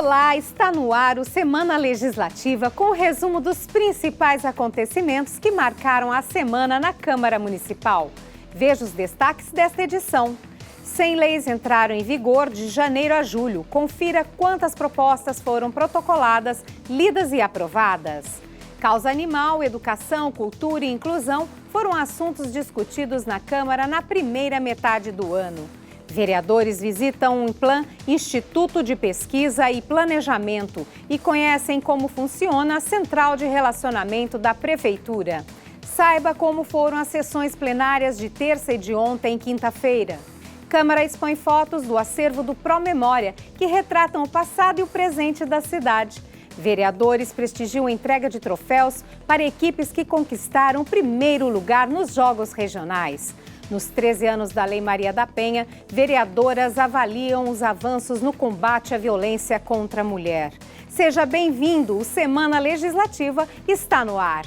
Olá, está no ar o Semana Legislativa com o resumo dos principais acontecimentos que marcaram a semana na Câmara Municipal. Veja os destaques desta edição. 100 leis entraram em vigor de janeiro a julho. Confira quantas propostas foram protocoladas, lidas e aprovadas. Causa animal, educação, cultura e inclusão foram assuntos discutidos na Câmara na primeira metade do ano. Vereadores visitam o INPLAN, Instituto de Pesquisa e Planejamento, e conhecem como funciona a Central de Relacionamento da Prefeitura. Saiba como foram as sessões plenárias de terça e de ontem, quinta-feira. Câmara expõe fotos do acervo do Promemória, que retratam o passado e o presente da cidade. Vereadores prestigiam a entrega de troféus para equipes que conquistaram o primeiro lugar nos Jogos Regionais. Nos 13 anos da Lei Maria da Penha, vereadoras avaliam os avanços no combate à violência contra a mulher. Seja bem-vindo, o Semana Legislativa está no ar.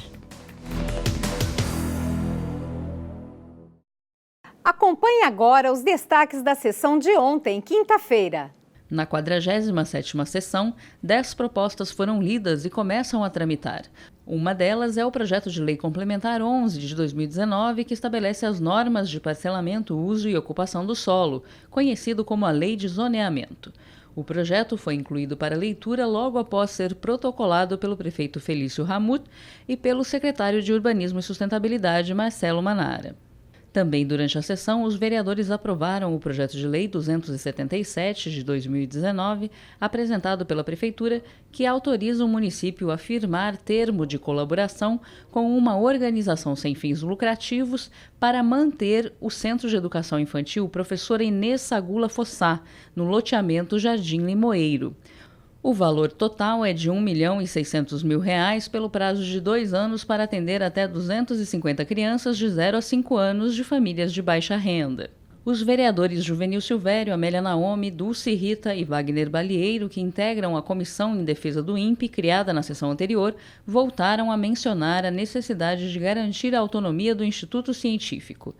Acompanhe agora os destaques da sessão de ontem, quinta-feira. Na 47ª sessão, 10 propostas foram lidas e começam a tramitar. Uma delas é o projeto de lei complementar 11 de 2019, que estabelece as normas de parcelamento, uso e ocupação do solo, conhecido como a Lei de Zoneamento. O projeto foi incluído para leitura logo após ser protocolado pelo prefeito Felício Ramut e pelo secretário de Urbanismo e Sustentabilidade, Marcelo Manara. Também durante a sessão, os vereadores aprovaram o projeto de lei 277 de 2019, apresentado pela Prefeitura, que autoriza o município a firmar termo de colaboração com uma organização sem fins lucrativos para manter o Centro de Educação Infantil Professora Inês Sagula Fossá, no loteamento Jardim Limoeiro. O valor total é de R$ 1.600.000 pelo prazo de 2 anos para atender até 250 crianças de 0 a 5 anos de famílias de baixa renda. Os vereadores Juvenil Silvério, Amélia Naomi, Dulce Rita e Wagner Balieiro, que integram a Comissão em Defesa do INPE, criada na sessão anterior, voltaram a mencionar a necessidade de garantir a autonomia do Instituto Científico.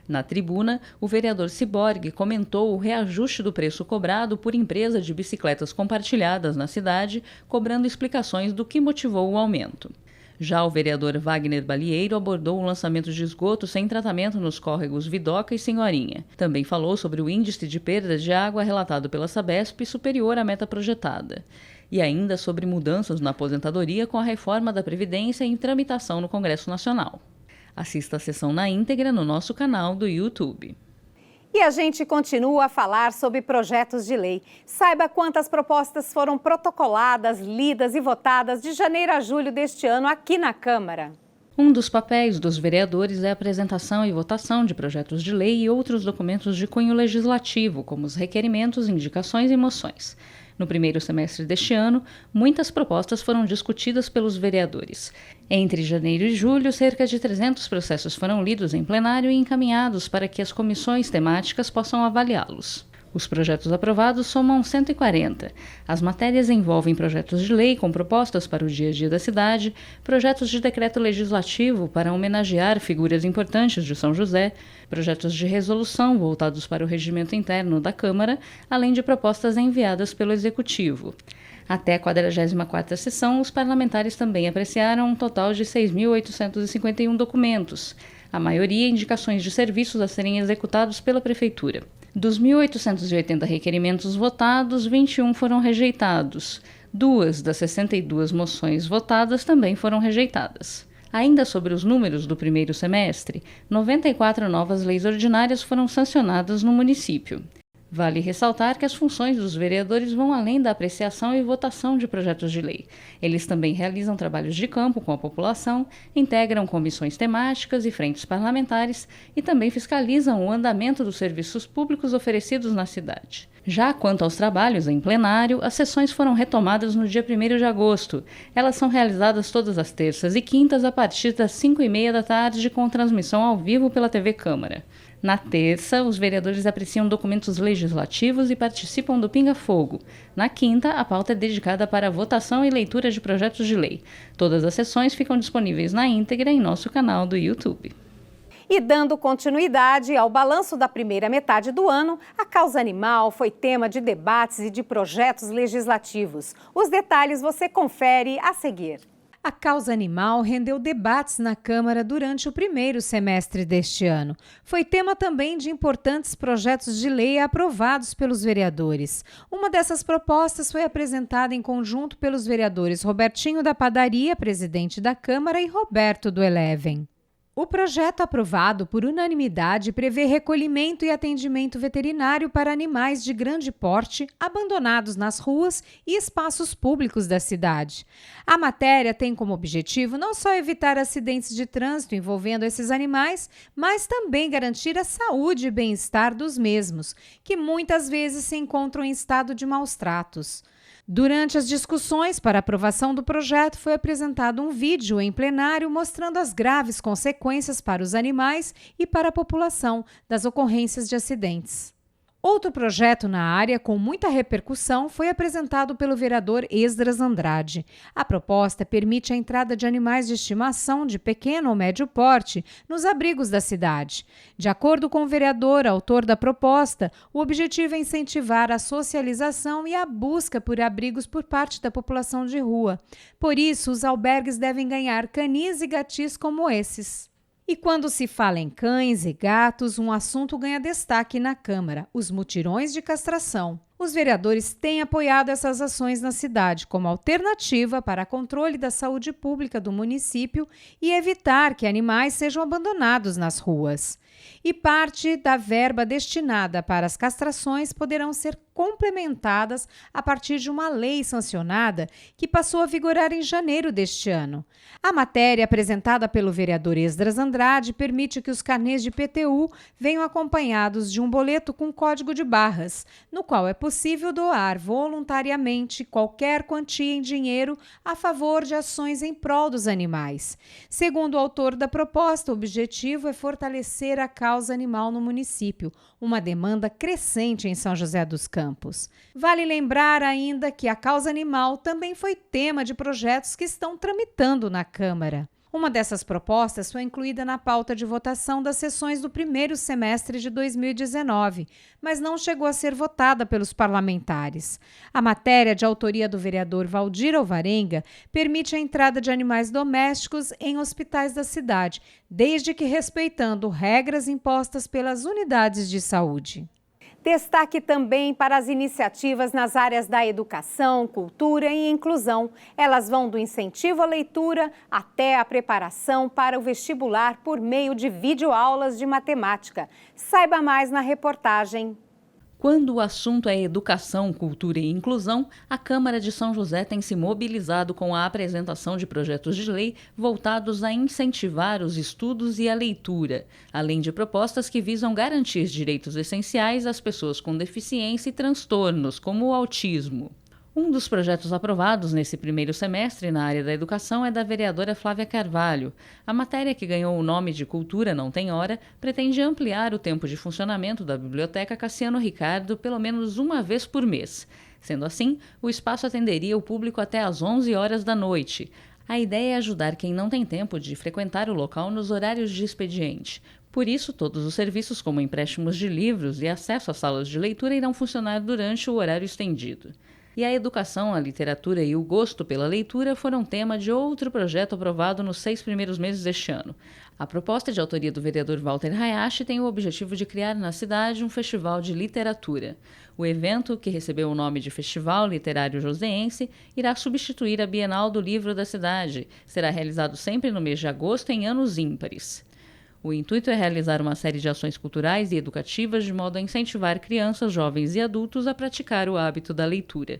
Na tribuna, o vereador Ciborgue comentou o reajuste do preço cobrado por empresa de bicicletas compartilhadas na cidade, cobrando explicações do que motivou o aumento. Já o vereador Wagner Balieiro abordou o lançamento de esgoto sem tratamento nos córregos Vidoca e Senhorinha. Também falou sobre o índice de perda de água relatado pela Sabesp superior à meta projetada. E ainda sobre mudanças na aposentadoria com a reforma da Previdência em tramitação no Congresso Nacional. Assista a sessão na íntegra no nosso canal do YouTube. E a gente continua a falar sobre projetos de lei. Saiba quantas propostas foram protocoladas, lidas e votadas de janeiro a julho deste ano aqui na Câmara. Um dos papéis dos vereadores é a apresentação e votação de projetos de lei e outros documentos de cunho legislativo, como os requerimentos, indicações e moções. No primeiro semestre deste ano, muitas propostas foram discutidas pelos vereadores. Entre janeiro e julho, cerca de 300 processos foram lidos em plenário e encaminhados para que as comissões temáticas possam avaliá-los. Os projetos aprovados somam 140. As matérias envolvem projetos de lei com propostas para o dia a dia da cidade, projetos de decreto legislativo para homenagear figuras importantes de São José, projetos de resolução voltados para o regimento interno da Câmara, além de propostas enviadas pelo Executivo. Até a 44ª sessão, os parlamentares também apreciaram um total de 6.851 documentos, a maioria indicações de serviços a serem executados pela Prefeitura. Dos 1.880 requerimentos votados, 21 foram rejeitados. 2 das 62 moções votadas também foram rejeitadas. Ainda sobre os números do primeiro semestre, 94 novas leis ordinárias foram sancionadas no município. Vale ressaltar que as funções dos vereadores vão além da apreciação e votação de projetos de lei. Eles também realizam trabalhos de campo com a população, integram comissões temáticas e frentes parlamentares e também fiscalizam o andamento dos serviços públicos oferecidos na cidade. Já quanto aos trabalhos em plenário, as sessões foram retomadas no dia 1º de agosto. Elas são realizadas todas as terças e quintas a partir das 5h30 da tarde, com transmissão ao vivo pela TV Câmara. Na terça, os vereadores apreciam documentos legislativos e participam do Pinga Fogo. Na quinta, a pauta é dedicada para a votação e leitura de projetos de lei. Todas as sessões ficam disponíveis na íntegra em nosso canal do YouTube. E dando continuidade ao balanço da primeira metade do ano, a causa animal foi tema de debates e de projetos legislativos. Os detalhes você confere a seguir. A causa animal rendeu debates na Câmara durante o primeiro semestre deste ano. Foi tema também de importantes projetos de lei aprovados pelos vereadores. Uma dessas propostas foi apresentada em conjunto pelos vereadores Robertinho da Padaria, presidente da Câmara, e Roberto do Eleven. O projeto aprovado por unanimidade prevê recolhimento e atendimento veterinário para animais de grande porte abandonados nas ruas e espaços públicos da cidade. A matéria tem como objetivo não só evitar acidentes de trânsito envolvendo esses animais, mas também garantir a saúde e bem-estar dos mesmos, que muitas vezes se encontram em estado de maus tratos. Durante as discussões para aprovação do projeto, foi apresentado um vídeo em plenário mostrando as graves consequências para os animais e para a população das ocorrências de acidentes. Outro projeto na área com muita repercussão foi apresentado pelo vereador Esdras Andrade. A proposta permite a entrada de animais de estimação de pequeno ou médio porte nos abrigos da cidade. De acordo com o vereador, autor da proposta, o objetivo é incentivar a socialização e a busca por abrigos por parte da população de rua. Por isso, os albergues devem ganhar canis e gatis como esses. E quando se fala em cães e gatos, um assunto ganha destaque na Câmara: os mutirões de castração. Os vereadores têm apoiado essas ações na cidade como alternativa para controle da saúde pública do município e evitar que animais sejam abandonados nas ruas. E parte da verba destinada para as castrações poderão ser complementadas a partir de uma lei sancionada que passou a vigorar em janeiro deste ano. A matéria apresentada pelo vereador Esdras Andrade permite que os carnês de PTU venham acompanhados de um boleto com código de barras, no qual é possível doar voluntariamente qualquer quantia em dinheiro a favor de ações em prol dos animais. Segundo o autor da proposta, o objetivo é fortalecer a causa animal no município, uma demanda crescente em São José dos Campos. Vale lembrar ainda que a causa animal também foi tema de projetos que estão tramitando na Câmara. Uma dessas propostas foi incluída na pauta de votação das sessões do primeiro semestre de 2019, mas não chegou a ser votada pelos parlamentares. A matéria, de autoria do vereador Valdir Alvarenga, permite a entrada de animais domésticos em hospitais da cidade, desde que respeitando regras impostas pelas unidades de saúde. Destaque também para as iniciativas nas áreas da educação, cultura e inclusão. Elas vão do incentivo à leitura até a preparação para o vestibular por meio de videoaulas de matemática. Saiba mais na reportagem. Quando o assunto é educação, cultura e inclusão, a Câmara de São José tem se mobilizado com a apresentação de projetos de lei voltados a incentivar os estudos e a leitura, além de propostas que visam garantir direitos essenciais às pessoas com deficiência e transtornos, como o autismo. Um dos projetos aprovados nesse primeiro semestre na área da educação é da vereadora Flávia Carvalho. A matéria, que ganhou o nome de Cultura Não Tem Hora, pretende ampliar o tempo de funcionamento da Biblioteca Cassiano Ricardo pelo menos uma vez por mês. Sendo assim, o espaço atenderia o público até às 11 horas da noite. A ideia é ajudar quem não tem tempo de frequentar o local nos horários de expediente. Por isso, todos os serviços, como empréstimos de livros e acesso às salas de leitura, irão funcionar durante o horário estendido. E a educação, a literatura e o gosto pela leitura foram tema de outro projeto aprovado nos 6 primeiros meses deste ano. A proposta, de autoria do vereador Walter Hayashi, tem o objetivo de criar na cidade um festival de literatura. O evento, que recebeu o nome de Festival Literário Joseense, irá substituir a Bienal do Livro da cidade. Será realizado sempre no mês de agosto em anos ímpares. O intuito é realizar uma série de ações culturais e educativas de modo a incentivar crianças, jovens e adultos a praticar o hábito da leitura.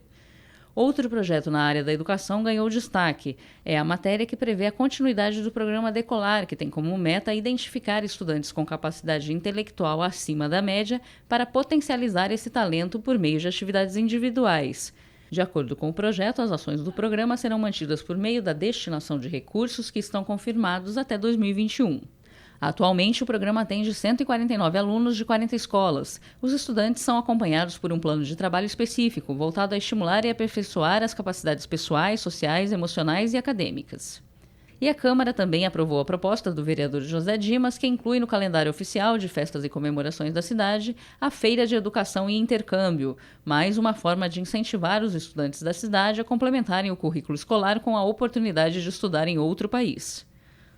Outro projeto na área da educação ganhou destaque. É a matéria que prevê a continuidade do programa Decolar, que tem como meta identificar estudantes com capacidade intelectual acima da média para potencializar esse talento por meio de atividades individuais. De acordo com o projeto, as ações do programa serão mantidas por meio da destinação de recursos que estão confirmados até 2021. Atualmente, o programa atende 149 alunos de 40 escolas. Os estudantes são acompanhados por um plano de trabalho específico, voltado a estimular e aperfeiçoar as capacidades pessoais, sociais, emocionais e acadêmicas. E a Câmara também aprovou a proposta do vereador José Dimas, que inclui no calendário oficial de festas e comemorações da cidade a Feira de Educação e Intercâmbio, mais uma forma de incentivar os estudantes da cidade a complementarem o currículo escolar com a oportunidade de estudar em outro país.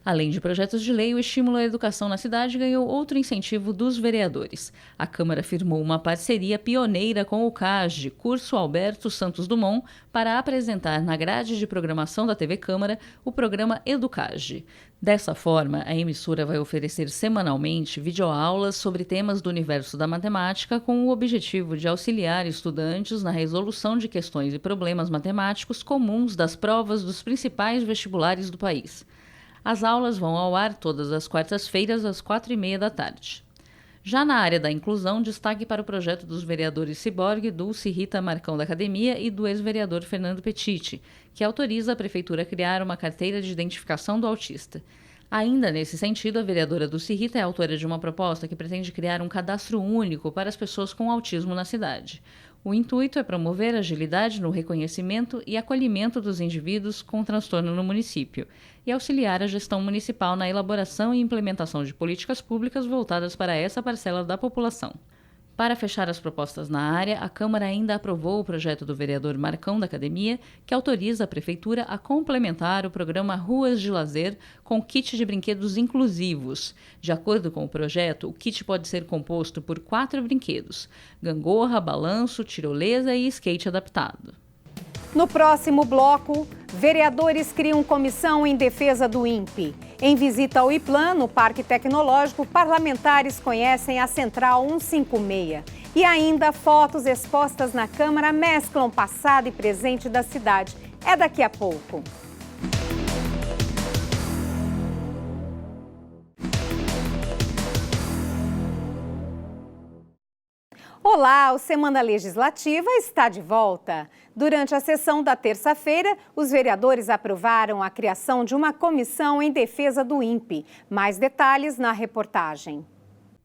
Além de projetos de lei, o estímulo à educação na cidade ganhou outro incentivo dos vereadores. A Câmara firmou uma parceria pioneira com o CAGE, Curso Alberto Santos Dumont, para apresentar na grade de programação da TV Câmara o programa Educage. Dessa forma, a emissora vai oferecer semanalmente videoaulas sobre temas do universo da matemática com o objetivo de auxiliar estudantes na resolução de questões e problemas matemáticos comuns das provas dos principais vestibulares do país. As aulas vão ao ar todas as quartas-feiras, às 4h30 da tarde. Já na área da inclusão, destaque para o projeto dos vereadores Ciborgue, Dulce Rita Marcão da Academia e do ex-vereador Fernando Petiti, que autoriza a Prefeitura a criar uma carteira de identificação do autista. Ainda nesse sentido, a vereadora Dulce Rita é autora de uma proposta que pretende criar um cadastro único para as pessoas com autismo na cidade. O intuito é promover agilidade no reconhecimento e acolhimento dos indivíduos com transtorno no município e auxiliar a gestão municipal na elaboração e implementação de políticas públicas voltadas para essa parcela da população. Para fechar as propostas na área, a Câmara ainda aprovou o projeto do vereador Marcão da Academia, que autoriza a Prefeitura a complementar o programa Ruas de Lazer com kit de brinquedos inclusivos. De acordo com o projeto, o kit pode ser composto por 4 brinquedos: gangorra, balanço, tirolesa e skate adaptado. No próximo bloco, vereadores criam comissão em defesa do INPE. Em visita ao IPLAN, no Parque Tecnológico, parlamentares conhecem a Central 156. E ainda, fotos expostas na Câmara mesclam passado e presente da cidade. É daqui a pouco. Olá, o Semana Legislativa está de volta. Durante a sessão da terça-feira, os vereadores aprovaram a criação de uma comissão em defesa do INPE. Mais detalhes na reportagem.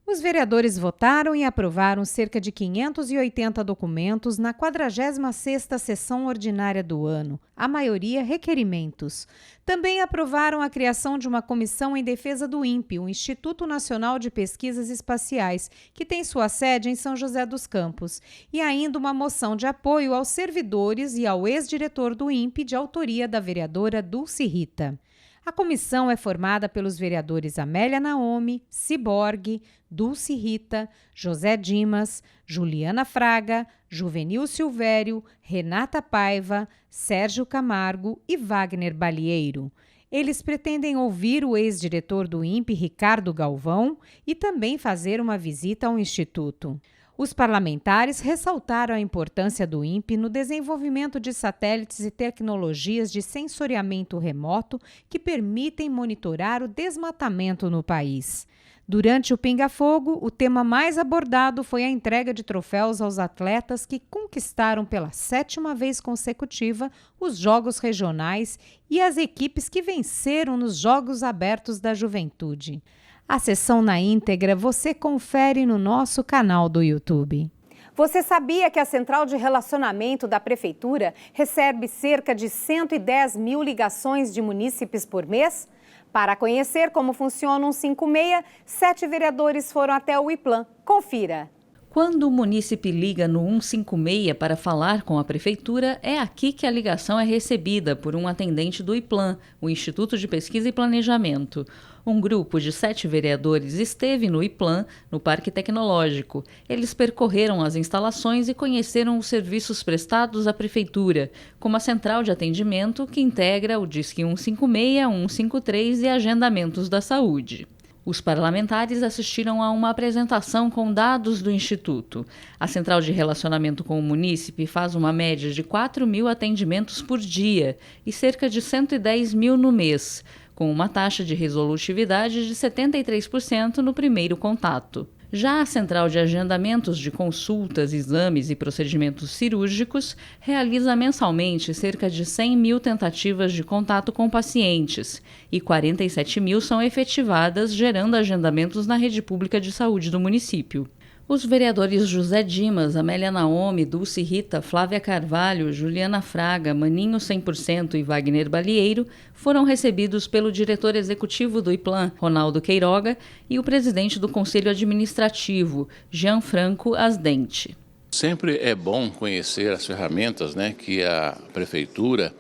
Os vereadores votaram e aprovaram cerca de 580 documentos na 46ª sessão ordinária do ano, a maioria requerimentos. Também aprovaram a criação de uma comissão em defesa do INPE, o Instituto Nacional de Pesquisas Espaciais, que tem sua sede em São José dos Campos, e ainda uma moção de apoio aos servidores e ao ex-diretor do INPE, de autoria da vereadora Dulce Rita. A comissão é formada pelos vereadores Amélia Naomi, Ciborgue, Dulce Rita, José Dimas, Juliana Fraga, Juvenil Silvério, Renata Paiva, Sérgio Camargo e Wagner Balieiro. Eles pretendem ouvir o ex-diretor do INPE, Ricardo Galvão, e também fazer uma visita ao Instituto. Os parlamentares ressaltaram a importância do INPE no desenvolvimento de satélites e tecnologias de sensoriamento remoto que permitem monitorar o desmatamento no país. Durante o Pinga Fogo, o tema mais abordado foi a entrega de troféus aos atletas que conquistaram pela 7ª vez consecutiva os Jogos Regionais e as equipes que venceram nos Jogos Abertos da Juventude. A sessão na íntegra você confere no nosso canal do YouTube. Você sabia que a Central de Relacionamento da Prefeitura recebe cerca de 110 mil ligações de munícipes por mês? Para conhecer como funciona o 156, 7 vereadores foram até o IPLAN. Confira! Quando o munícipe liga no 156 para falar com a Prefeitura, é aqui que a ligação é recebida por um atendente do IPLAN, o Instituto de Pesquisa e Planejamento. Um grupo de 7 vereadores esteve no IPLAN, no Parque Tecnológico. Eles percorreram as instalações e conheceram os serviços prestados à Prefeitura, como a central de atendimento, que integra o Disque 156, 153 e agendamentos da saúde. Os parlamentares assistiram a uma apresentação com dados do Instituto. A Central de Relacionamento com o Munícipe faz uma média de 4 mil atendimentos por dia e cerca de 110 mil no mês, com uma taxa de resolutividade de 73% no primeiro contato. Já a Central de Agendamentos de Consultas, Exames e Procedimentos Cirúrgicos realiza mensalmente cerca de 100 mil tentativas de contato com pacientes e 47 mil são efetivadas, gerando agendamentos na rede pública de saúde do município. Os vereadores José Dimas, Amélia Naomi, Dulce Rita, Flávia Carvalho, Juliana Fraga, Maninho 100% e Wagner Balieiro foram recebidos pelo diretor executivo do IPLAN, Ronaldo Queiroga, e o presidente do Conselho Administrativo, Gianfranco Asdente. Sempre é bom conhecer as ferramentas, que a Prefeitura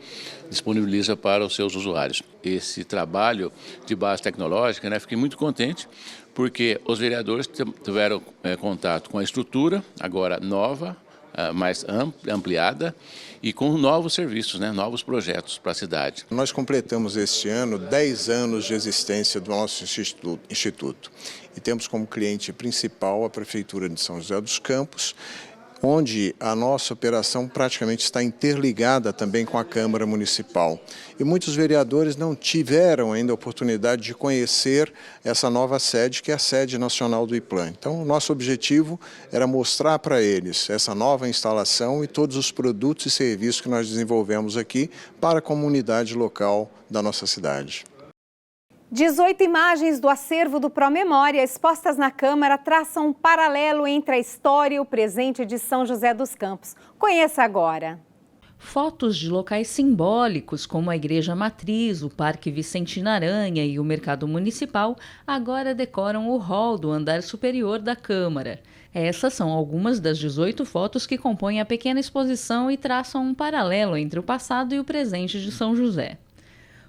disponibiliza para os seus usuários. Esse trabalho de base tecnológica, fiquei muito contente, porque os vereadores tiveram contato com a estrutura, agora nova, mais ampliada, e com novos serviços, novos projetos para a cidade. Nós completamos este ano 10 anos de existência do nosso instituto e temos como cliente principal a Prefeitura de São José dos Campos, onde a nossa operação praticamente está interligada também com a Câmara Municipal. E muitos vereadores não tiveram ainda a oportunidade de conhecer essa nova sede, que é a sede nacional do IPLAN. Então, o nosso objetivo era mostrar para eles essa nova instalação e todos os produtos e serviços que nós desenvolvemos aqui para a comunidade local da nossa cidade. 18 imagens do acervo do Promemória expostas na Câmara traçam um paralelo entre a história e o presente de São José dos Campos. Conheça agora. Fotos de locais simbólicos como a Igreja Matriz, o Parque Vicentina Aranha e o Mercado Municipal agora decoram o hall do andar superior da Câmara. Essas são algumas das 18 fotos que compõem a pequena exposição e traçam um paralelo entre o passado e o presente de São José.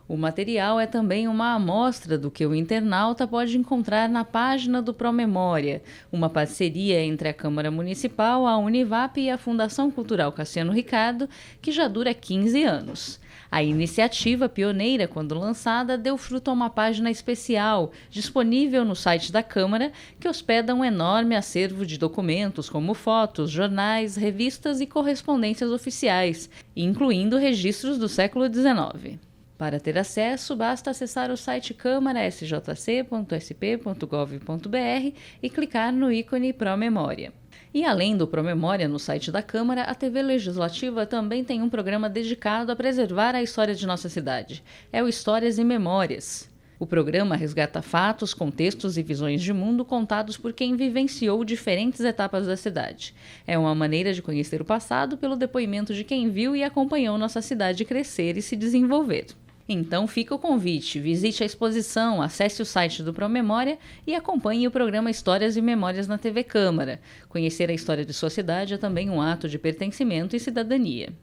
O material é também uma amostra do que o internauta pode encontrar na página do Promemória, uma parceria entre a Câmara Municipal, a Univap e a Fundação Cultural Cassiano Ricardo, que já dura 15 anos. A iniciativa, pioneira quando lançada, deu fruto a uma página especial, disponível no site da Câmara, que hospeda um enorme acervo de documentos como fotos, jornais, revistas e correspondências oficiais, incluindo registros do século XIX. Para ter acesso, basta acessar o site câmara.sjc.sp.gov.br e clicar no ícone Promemória. E além do Promemória no site da Câmara, a TV Legislativa também tem um programa dedicado a preservar a história de nossa cidade. É o Histórias e Memórias. O programa resgata fatos, contextos e visões de mundo contados por quem vivenciou diferentes etapas da cidade. É uma maneira de conhecer o passado pelo depoimento de quem viu e acompanhou nossa cidade crescer e se desenvolver. Então fica o convite, visite a exposição, acesse o site do Promemória e acompanhe o programa Histórias e Memórias na TV Câmara. Conhecer a história de sua cidade é também um ato de pertencimento e cidadania.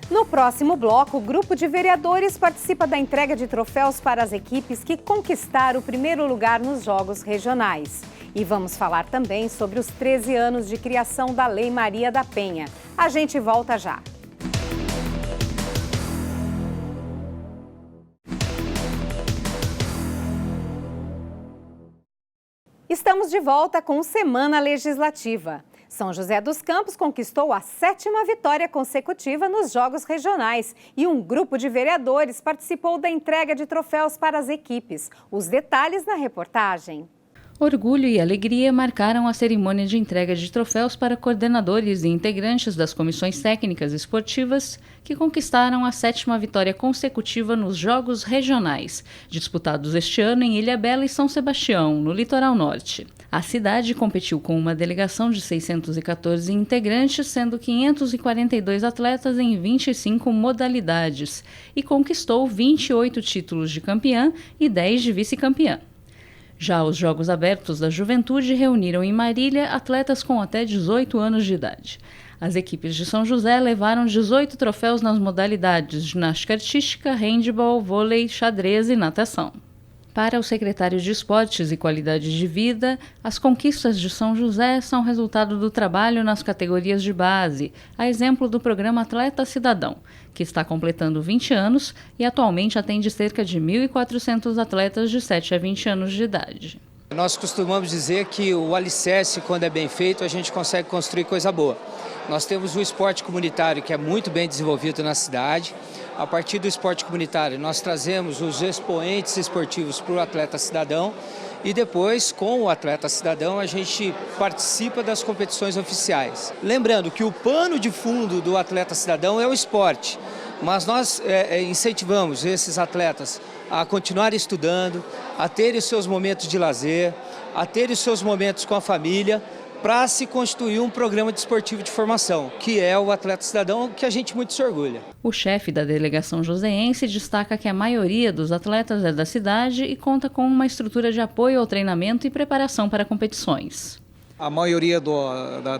No próximo bloco, o grupo de vereadores participa da entrega de troféus para as equipes que conquistaram o primeiro lugar nos Jogos Regionais. E vamos falar também sobre os 13 anos de criação da Lei Maria da Penha. A gente volta já. Estamos de volta com Semana Legislativa. São José dos Campos conquistou a 7ª vitória consecutiva nos Jogos Regionais e um grupo de vereadores participou da entrega de troféus para as equipes. Os detalhes na reportagem. Orgulho e alegria marcaram a cerimônia de entrega de troféus para coordenadores e integrantes das comissões técnicas esportivas que conquistaram a 7ª vitória consecutiva nos Jogos Regionais, disputados este ano em Ilhabela e São Sebastião, no Litoral Norte. A cidade competiu com uma delegação de 614 integrantes, sendo 542 atletas em 25 modalidades, e conquistou 28 títulos de campeã e 10 de vice-campeã. Já os Jogos Abertos da Juventude reuniram em Marília atletas com até 18 anos de idade. As equipes de São José levaram 18 troféus nas modalidades ginástica artística, handebol, vôlei, xadrez e natação. Para o secretário de Esportes e Qualidade de Vida, as conquistas de São José são resultado do trabalho nas categorias de base, a exemplo do programa Atleta Cidadão, que está completando 20 anos e atualmente atende cerca de 1.400 atletas de 7 a 20 anos de idade. Nós costumamos dizer que o alicerce, quando é bem feito, a gente consegue construir coisa boa. Nós temos o esporte comunitário, que é muito bem desenvolvido na cidade. A partir do esporte comunitário, nós trazemos os expoentes esportivos para o atleta cidadão e depois, com o atleta cidadão, a gente participa das competições oficiais. Lembrando que o pano de fundo do atleta cidadão é o esporte, mas nós incentivamos esses atletas a continuar estudando, a terem os seus momentos de lazer, a terem os seus momentos com a família, para se constituir um programa desportivo de formação, que é o Atleta Cidadão, que a gente muito se orgulha. O chefe da delegação joseense destaca que a maioria dos atletas é da cidade e conta com uma estrutura de apoio ao treinamento e preparação para competições. A maioria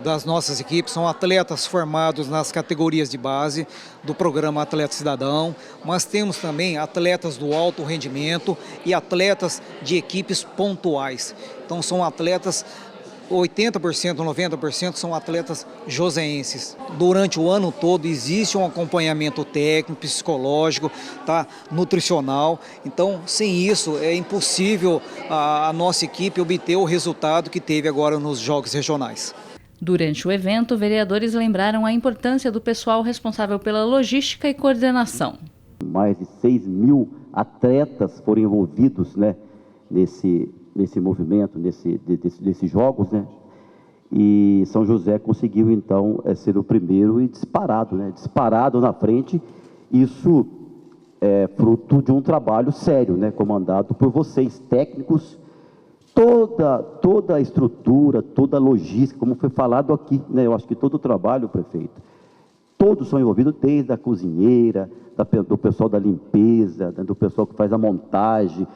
das nossas equipes são atletas formados nas categorias de base do programa Atleta Cidadão, mas temos também atletas do alto rendimento e atletas de equipes pontuais. Então são atletas, 80%, 90% são atletas joseenses. Durante o ano todo existe um acompanhamento técnico, psicológico, tá? Nutricional. Então, sem isso, é impossível a nossa equipe obter o resultado que teve agora nos Jogos Regionais. Durante o evento, vereadores lembraram a importância do pessoal responsável pela logística e coordenação. Mais de 6 mil atletas foram envolvidos, né, nesse movimento, desses jogos, né? E São José conseguiu, então, ser o primeiro e disparado, né? Disparado na frente. Isso é fruto de um trabalho sério, né? Comandado por vocês, técnicos, toda a estrutura, toda a logística, como foi falado aqui, né? Eu acho que todo o trabalho, prefeito, todos são envolvidos, desde a cozinheira, do pessoal da limpeza, do pessoal que faz a montagem.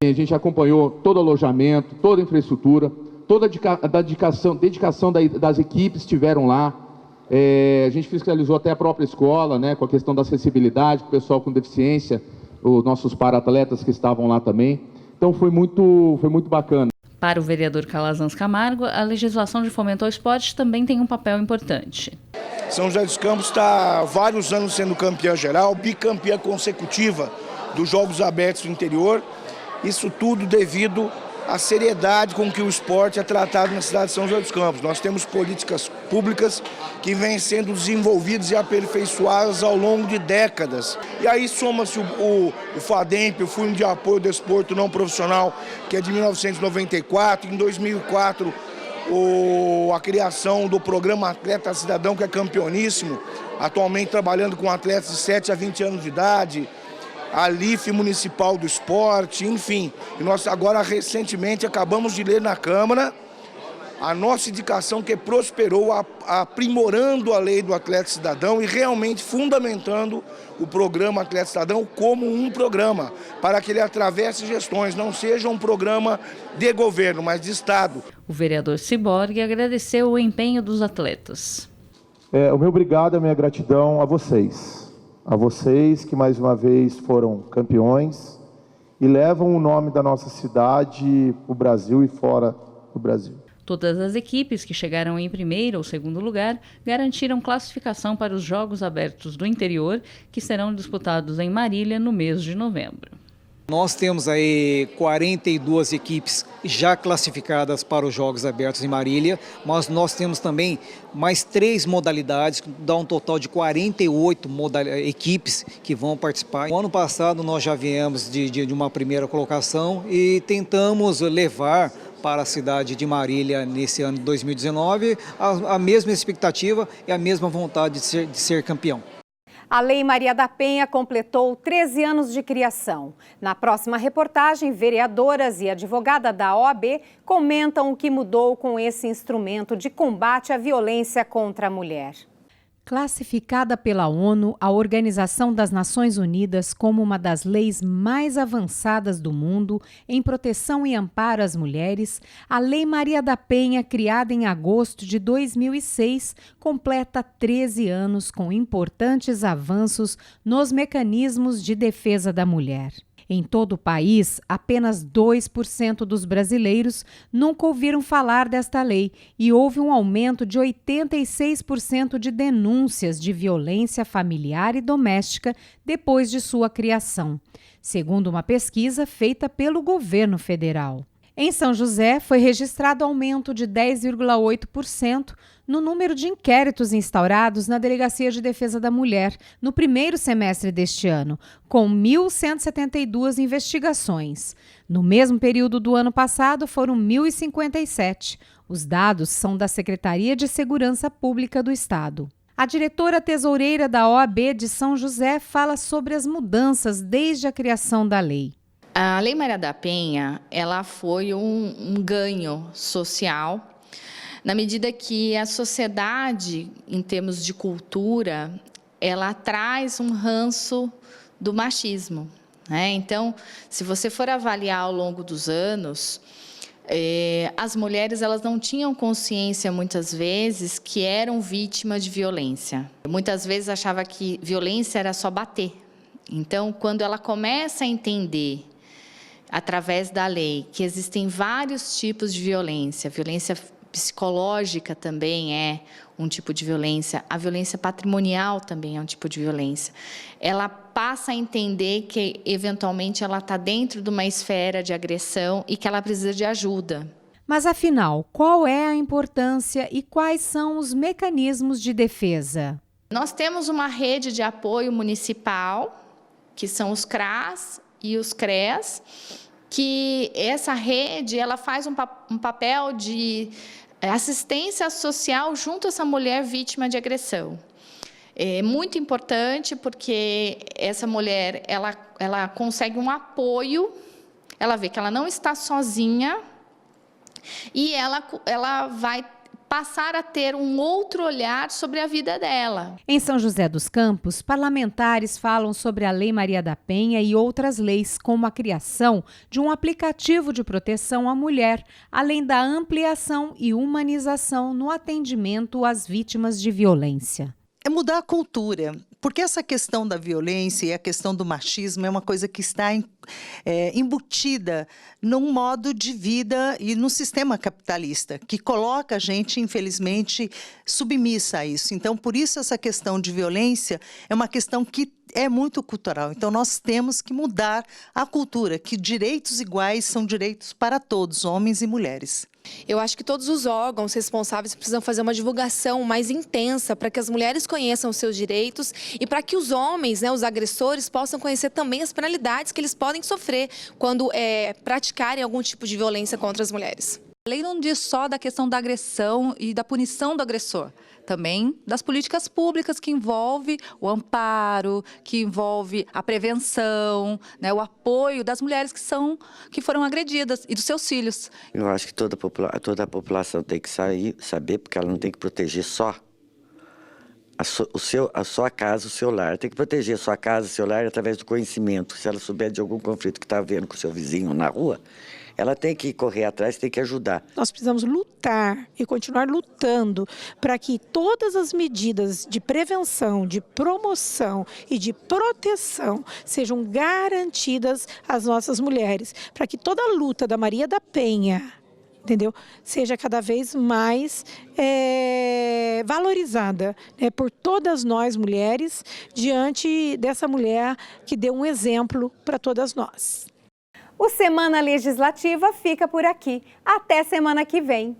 A gente acompanhou todo o alojamento, toda a infraestrutura, toda a dedicação das equipes que estiveram lá. A gente fiscalizou até a própria escola, né, com a questão da acessibilidade, com o pessoal com deficiência, os nossos para-atletas que estavam lá também. Então foi muito bacana. Para o vereador Calazans Camargo, a legislação de fomento ao esporte também tem um papel importante. São José dos Campos está há vários anos sendo campeã geral, bicampeã consecutiva dos Jogos Abertos do Interior. Isso tudo devido à seriedade com que o esporte é tratado na cidade de São José dos Campos. Nós temos políticas públicas que vêm sendo desenvolvidas e aperfeiçoadas ao longo de décadas. E aí soma-se o FADEMP, o Fundo de Apoio ao Desporto Não Profissional, que é de 1994. Em 2004, a criação do programa Atleta Cidadão, que é campeoníssimo, atualmente trabalhando com atletas de 7 a 20 anos de idade, a LIF Municipal do Esporte, enfim. E nós agora recentemente acabamos de ler na Câmara a nossa indicação que prosperou, aprimorando a lei do Atleta Cidadão e realmente fundamentando o programa Atleta Cidadão como um programa, para que ele atravesse gestões, não seja um programa de governo, mas de Estado. O vereador Ciborgue agradeceu o empenho dos atletas. O meu obrigado, a minha gratidão a vocês. A vocês que mais uma vez foram campeões e levam o nome da nossa cidade para o Brasil e fora do Brasil. Todas as equipes que chegaram em primeiro ou segundo lugar garantiram classificação para os Jogos Abertos do Interior, que serão disputados em Marília no mês de novembro. Nós temos aí 42 equipes já classificadas para os Jogos Abertos em Marília, mas nós temos também mais 3 modalidades, que dá um total de 48 equipes que vão participar. No ano passado nós já viemos de uma primeira colocação e tentamos levar para a cidade de Marília nesse ano de 2019 a mesma expectativa e a mesma vontade de ser campeão. A Lei Maria da Penha completou 13 anos de criação. Na próxima reportagem, vereadoras e advogada da OAB comentam o que mudou com esse instrumento de combate à violência contra a mulher. Classificada pela ONU, a Organização das Nações Unidas, como uma das leis mais avançadas do mundo em proteção e amparo às mulheres, a Lei Maria da Penha, criada em agosto de 2006, completa 13 anos com importantes avanços nos mecanismos de defesa da mulher. Em todo o país, apenas 2% dos brasileiros nunca ouviram falar desta lei e houve um aumento de 86% de denúncias de violência familiar e doméstica depois de sua criação, segundo uma pesquisa feita pelo governo federal. Em São José, foi registrado aumento de 10,8% no número de inquéritos instaurados na Delegacia de Defesa da Mulher no primeiro semestre deste ano, com 1.172 investigações. No mesmo período do ano passado, foram 1.057. Os dados são da Secretaria de Segurança Pública do Estado. A diretora tesoureira da OAB de São José fala sobre as mudanças desde a criação da lei. A Lei Maria da Penha, ela foi um ganho social na medida que a sociedade, em termos de cultura, ela traz um ranço do machismo, né? Então, se você for avaliar ao longo dos anos, as mulheres elas não tinham consciência, muitas vezes, que eram vítimas de violência. Muitas vezes achava que violência era só bater. Então, quando ela começa a entender, através da lei, que existem vários tipos de violência, violência psicológica também é um tipo de violência, a violência patrimonial também é um tipo de violência. Ela passa a entender que, eventualmente, ela está dentro de uma esfera de agressão e que ela precisa de ajuda. Mas, afinal, qual é a importância e quais são os mecanismos de defesa? Nós temos uma rede de apoio municipal, que são os CRAS e os CREAS, que essa rede ela faz um papel de assistência social junto a essa mulher vítima de agressão. É muito importante porque essa mulher ela consegue um apoio, ela vê que ela não está sozinha e ela vai passar a ter um outro olhar sobre a vida dela. Em São José dos Campos, parlamentares falam sobre a Lei Maria da Penha e outras leis, como a criação de um aplicativo de proteção à mulher, além da ampliação e humanização no atendimento às vítimas de violência. É mudar a cultura, porque essa questão da violência e a questão do machismo é uma coisa que está embutida num modo de vida e no sistema capitalista, que coloca a gente, infelizmente, submissa a isso. Então, por isso, essa questão de violência é uma questão que é muito cultural. Então, nós temos que mudar a cultura, que direitos iguais são direitos para todos, homens e mulheres. Eu acho que todos os órgãos responsáveis precisam fazer uma divulgação mais intensa para que as mulheres conheçam os seus direitos e para que os homens, os agressores, possam conhecer também as penalidades que eles podem sofrer quando praticarem algum tipo de violência contra as mulheres. A lei não diz só da questão da agressão e da punição do agressor, também das políticas públicas que envolve o amparo, que envolve a prevenção, o apoio das mulheres que foram agredidas e dos seus filhos. Eu acho que toda a população tem que saber, porque ela não tem que proteger só a sua casa, o seu lar. Tem que proteger a sua casa, o seu lar através do conhecimento. Se ela souber de algum conflito que está havendo com o seu vizinho na rua, ela tem que correr atrás, tem que ajudar. Nós precisamos lutar e continuar lutando para que todas as medidas de prevenção, de promoção e de proteção sejam garantidas às nossas mulheres, para que toda a luta da Maria da Penha, seja cada vez mais valorizada por todas nós mulheres, diante dessa mulher que deu um exemplo para todas nós. O Semana Legislativa fica por aqui. Até semana que vem.